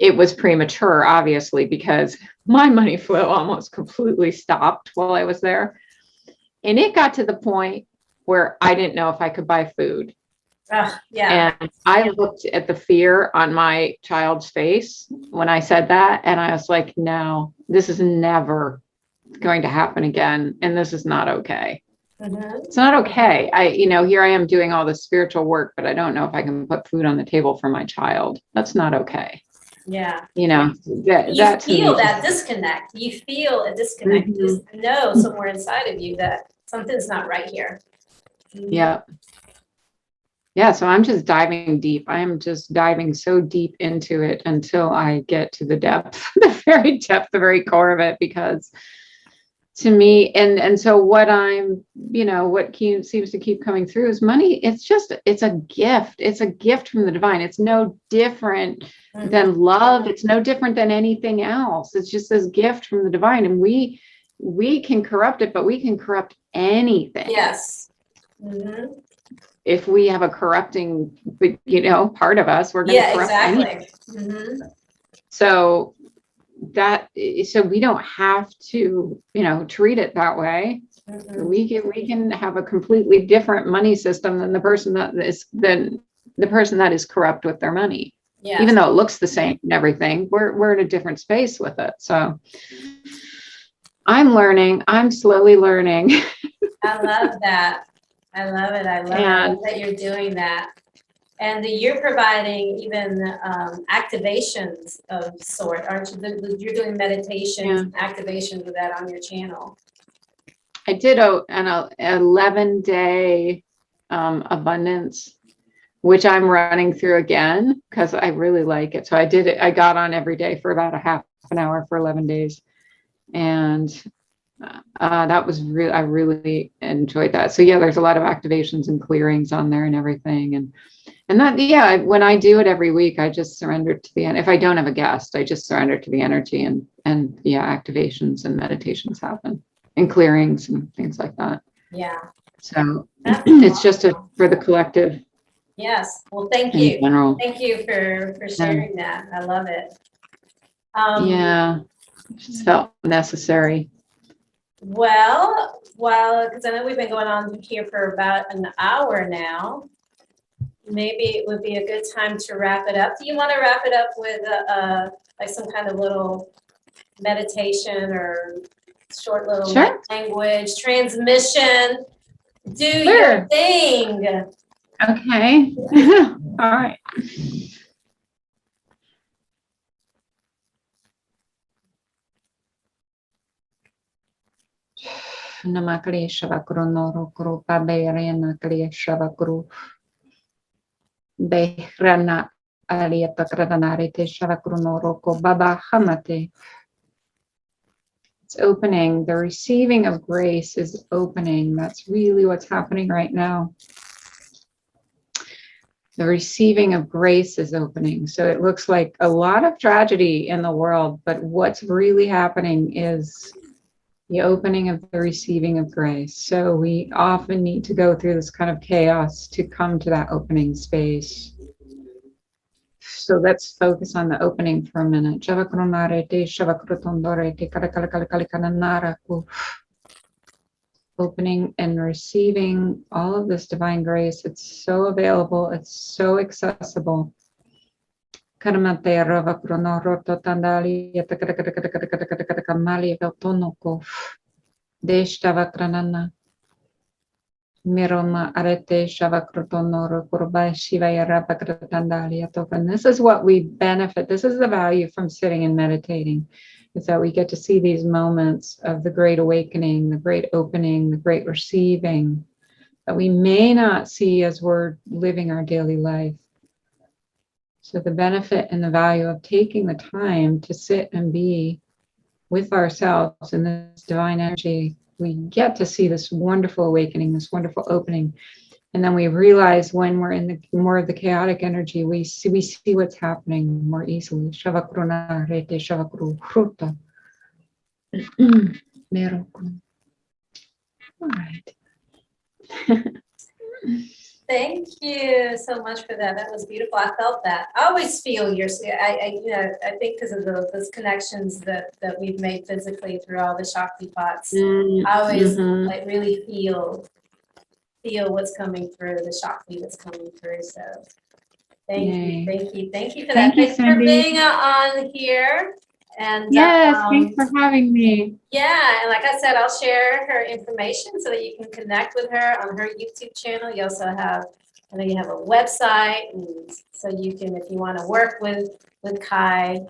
It was premature, obviously, because my money flow almost completely stopped while I was there. And it got to the point where I didn't know if I could buy food. And I looked at the fear on my child's face when I said that. And I was like, no, this is never going to happen again. And this is not okay. It's not okay. Here I am doing all this spiritual work, but I don't know if I can put food on the table for my child. That's not okay. Yeah. You feel that disconnect. You feel a disconnect. You just know somewhere inside of you that something's not right here. Yeah. So I'm just diving deep. I'm just diving so deep into it until I get to the depth, the very depth, the very core of it, because to me, and so what what seems to keep coming through is money. It's a gift. It's a gift from the divine. It's no different than love. It's no different than anything else. It's just this gift from the divine. And we can corrupt it, but we can corrupt anything. Yes. If we have a corrupting, part of us, we're going to corrupt anything. So we don't have to, treat it that way. We can have a completely different money system than the person that is corrupt with their money. Yes. Even though it looks the same and everything, we're in a different space with it. So I'm slowly learning. I love that. I love it. I love that you're doing that. And you're providing even activations of sort, aren't you? You're doing meditations and activations with that on your channel. I did an 11-day abundance, which I'm running through again because I really like it. So I did it. I got on every day for about a half an hour for 11 days. And that was I really enjoyed that. So there's a lot of activations and clearings on there and everything. And that, when I do it every week, I just surrender to the end. If I don't have a guest, I just surrender to the energy and activations and meditations happen and clearings and things like that. Yeah. So it's just for the collective. Yes. Well, thank you. Thank you for sharing that. I love it. It just felt necessary. Well, because I know we've been going on here for about an hour now. Maybe it would be a good time to wrap it up. Do you want to wrap it up with like some kind of little meditation or short little Sure. language transmission? Do Sure. your thing. Okay. All right. Namakri Shavakuru Norokuru Babayarena Kriya Shavakuru Behrana Ariata Kradanarite Shavakuru Noroko Baba Hamate. It's opening. The receiving of grace is opening. That's really what's happening right now. The receiving of grace is opening. So it looks like a lot of tragedy in the world, but what's really happening is the opening of the receiving of grace. So we often need to go through this kind of chaos to come to that opening space. So let's focus on the opening for a minute. Opening and receiving all of this divine grace. It's so available. It's so accessible. Miroma arete shavakrotonoro kurba shivaya rapakratandaliatok. And this is what we benefit. This is the value from sitting and meditating, is that we get to see these moments of the great awakening, the great opening, the great receiving that we may not see as we're living our daily life. So the benefit and the value of taking the time to sit and be with ourselves in this divine energy, we get to see this wonderful awakening, this wonderful opening. And then we realize when we're in the more of the chaotic energy, we see what's happening more easily. Shavakruna rete shavakru fruta. All right. Thank you so much for that. That was beautiful. I felt that. I always feel I think because of those connections that we've made physically through all the shaktipats, I always like really feel what's coming through, the shakti that's coming through. So thank you for that. Thank you, Thanks for Cindy. being on here. And yes, thanks for having me. Yeah, and like I said, I'll share her information so that you can connect with her on her YouTube channel. You also have, I know you have a website, and so you can, if you want to work with Kai,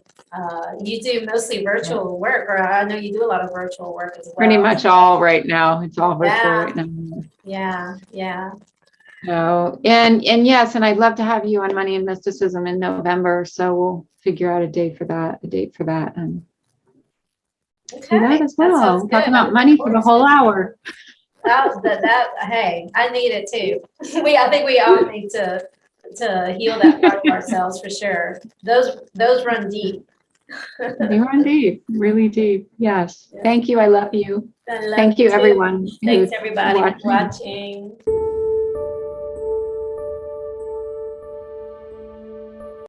you do mostly virtual work, or I know you do a lot of virtual work as well. Pretty much all right now. It's all virtual right now. Yeah. So, and yes, and I'd love to have you on Money and Mysticism in November. So we'll figure out a date for that, and do that as well. Talk about money for the whole hour. Hey, I need it too. I think we all need to heal that part of ourselves for sure. Those run deep. They run deep, really deep. Yes. Thank you. I love you. Thank you, everyone. Thanks everybody for watching.